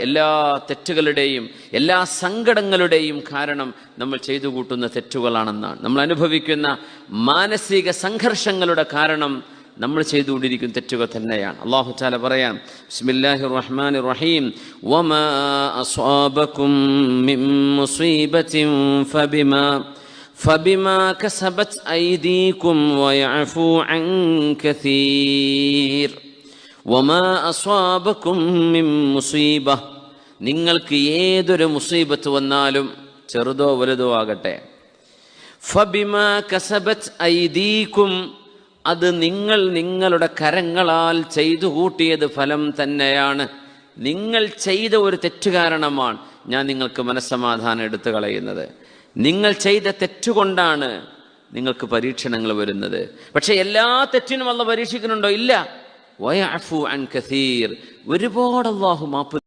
എല്ലാ തെറ്റുകളുടെയും എല്ലാ സങ്കടങ്ങളുടെയും കാരണം നമ്മൾ ചെയ്തു കൂട്ടുന്ന തെറ്റുകളാണെന്നാണ്. നമ്മൾ അനുഭവിക്കുന്ന മാനസിക സംഘർഷങ്ങളുടെ കാരണം നമ്മൾ ചെയ്തുകൊണ്ടിരിക്കുന്ന തെറ്റുകൾ തന്നെയാണ്. അല്ലാഹു തആല പറയാം, ബിസ്മില്ലാഹിർ റഹ്മാനിർ റഹീം, വമാ അസ്വാബകും മിൻ മുസീബത്തിൻ ഫബിമാ കസബത് ഐദീകും വയഅഫു അൻ കസീർ. വമാ അസ്വാബകും മിൻ മുസീബ, നിങ്ങൾക്ക് ഏതൊരു മുസീബത്ത് വന്നാലും ചെറുതോ വലുതോ ആകട്ടെ, ഫബിമാ കസബത് ഐദീകും, അത് നിങ്ങളുടെ കരങ്ങളാൽ ചെയ്തു കൂട്ടിയത് ഫലം തന്നെയാണ്. നിങ്ങൾ ചെയ്ത ഒരു തെറ്റ് കാരണമാണ് ഞാൻ നിങ്ങൾക്ക് മനസ്സമാധാനം എടുത്തു കളയുന്നത്. നിങ്ങൾ ചെയ്ത തെറ്റുകൊണ്ടാണ് നിങ്ങൾക്ക് പരീക്ഷണങ്ങൾ വരുന്നത്. പക്ഷെ എല്ലാ തെറ്റിനും അല്ലാഹു പരീക്ഷിക്കുന്നുണ്ടോ? ഇല്ല. വയഅഫു അൻ കസീർ, ഒരുപാട് അല്ലാഹു മാപ്പ്